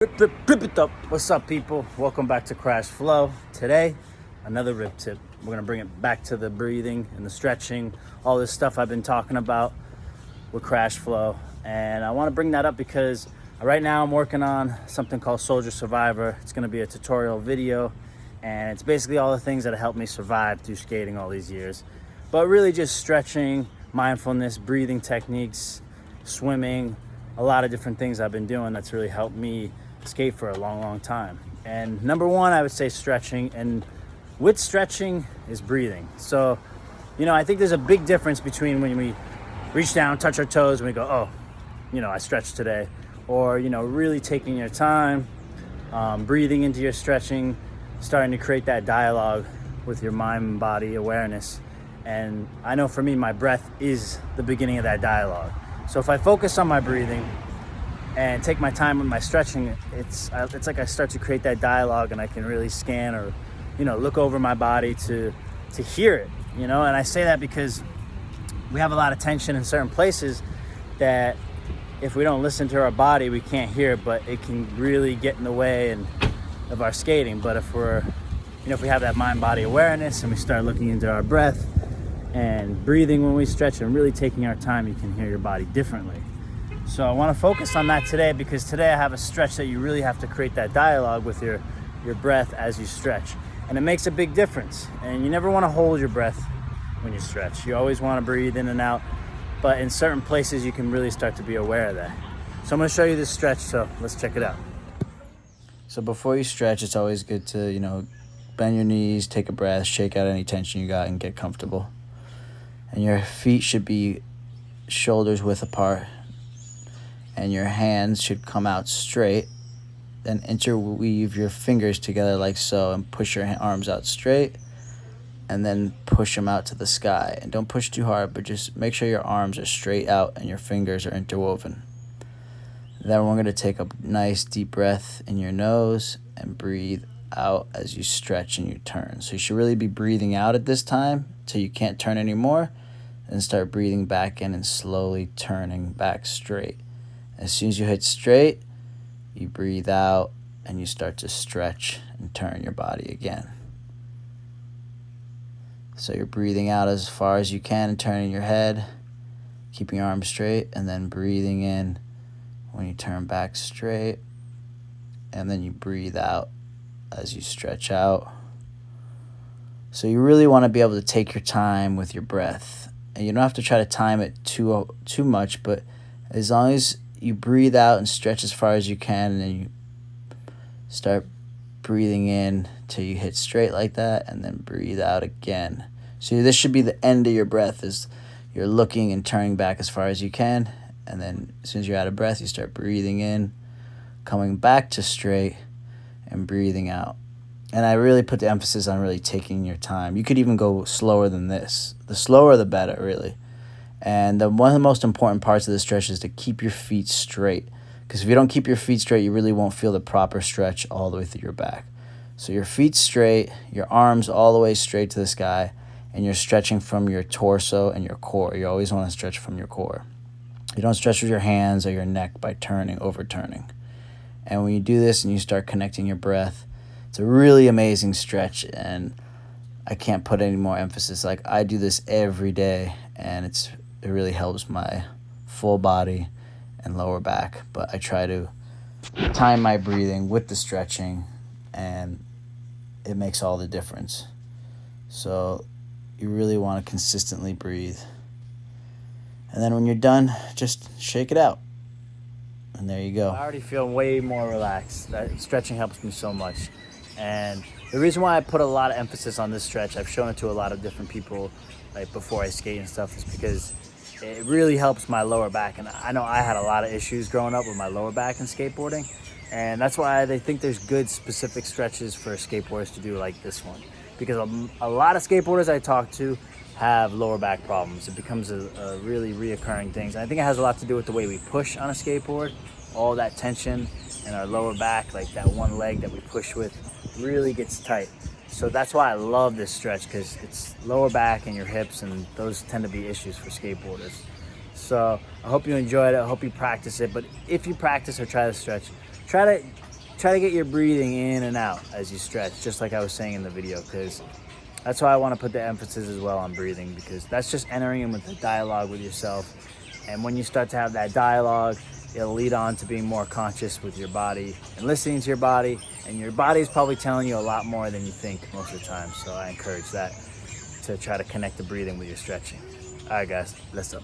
Rip it up. What's up, people? Welcome back to Crash Flow. Today, another rip tip. We're gonna bring it back to the breathing and the stretching, all this stuff I've been talking about with Crash Flow. And I wanna bring that up because right now I'm working on something called Soldier Survivor. It's gonna be a tutorial video, and it's basically all the things that have helped me survive through skating all these years. But really just stretching, mindfulness, breathing techniques, swimming, a lot of different things I've been doing that's really helped me skate for a long time. And number one, I would say stretching, and with stretching is breathing. So, I think there's a big difference between when we reach down, touch our toes, and we go, oh, I stretched today. Or, really taking your time, breathing into your stretching, starting to create that dialogue with your mind and body awareness. And I know for me, my breath is the beginning of that dialogue. So if I focus on my breathing and take my time with my stretching, it's like I start to create that dialogue, and I can really scan or, look over my body to hear it, And I say that because we have a lot of tension in certain places that if we don't listen to our body, we can't hear it, but it can really get in the way of our skating. But if we have that mind-body awareness and we start looking into our breath and breathing when we stretch and really taking our time, you can hear your body differently. So I want to focus on that today, because today I have a stretch that you really have to create that dialogue with your breath as you stretch. And it makes a big difference. And you never want to hold your breath when you stretch. You always want to breathe in and out. But in certain places, you can really start to be aware of that. So I'm going to show you this stretch, so let's check it out. So before you stretch, it's always good to, bend your knees, take a breath, shake out any tension you got, and get comfortable. And your feet should be shoulders width apart. And your hands should come out straight. Then interweave your fingers together like so, and push your arms out straight. And then push them out to the sky. And don't push too hard, but just make sure your arms are straight out and your fingers are interwoven. Then we're going to take a nice deep breath in your nose and breathe out as you stretch and you turn. So you should really be breathing out at this time till you can't turn anymore, and start breathing back in and slowly turning back straight. As soon as you hit straight, you breathe out and you start to stretch and turn your body again. So you're breathing out as far as you can and turning your head, keeping your arms straight, and then breathing in when you turn back straight, and then you breathe out as you stretch out. So you really want to be able to take your time with your breath, and you don't have to try to time it too much, but as long as you breathe out and stretch as far as you can, and then you start breathing in till you hit straight like that, and then breathe out again. So this should be the end of your breath, is you're looking and turning back as far as you can, and then as soon as you're out of breath, you start breathing in, coming back to straight, and breathing out. And I really put the emphasis on really taking your time. You could even go slower than this. The slower the better, really. And one of the most important parts of the stretch is to keep your feet straight. Because if you don't keep your feet straight, you really won't feel the proper stretch all the way through your back. So your feet straight, your arms all the way straight to the sky, and you're stretching from your torso and your core. You always want to stretch from your core. You don't stretch with your hands or your neck by overturning. And when you do this and you start connecting your breath, it's a really amazing stretch, and I can't put any more emphasis. Like, I do this every day, and it really helps my full body and lower back. But I try to time my breathing with the stretching, and it makes all the difference. So you really want to consistently breathe. And then when you're done, just shake it out. And there you go. I already feel way more relaxed. That stretching helps me so much. And the reason why I put a lot of emphasis on this stretch, I've shown it to a lot of different people, like before I skate and stuff, is because it really helps my lower back. And I know I had a lot of issues growing up with my lower back in skateboarding. And that's why they think there's good specific stretches for skateboarders to do like this one. Because a lot of skateboarders I talk to have lower back problems. It becomes a really reoccurring thing. And I think it has a lot to do with the way we push on a skateboard. All that tension in our lower back, like that one leg that we push with, really gets tight. So that's why I love this stretch, because it's lower back and your hips, and those tend to be issues for skateboarders. So I hope you enjoyed it. I hope you practice it. But if you practice or try to stretch, try to try to get your breathing in and out as you stretch, just like I was saying in the video, because that's why I want to put the emphasis as well on breathing, because that's just entering in with the dialogue with yourself. And when you start to have that dialogue, it'll lead on to being more conscious with your body and listening to your body. And your body is probably telling you a lot more than you think most of the time. So I encourage that, to try to connect the breathing with your stretching. All right, guys, let's up.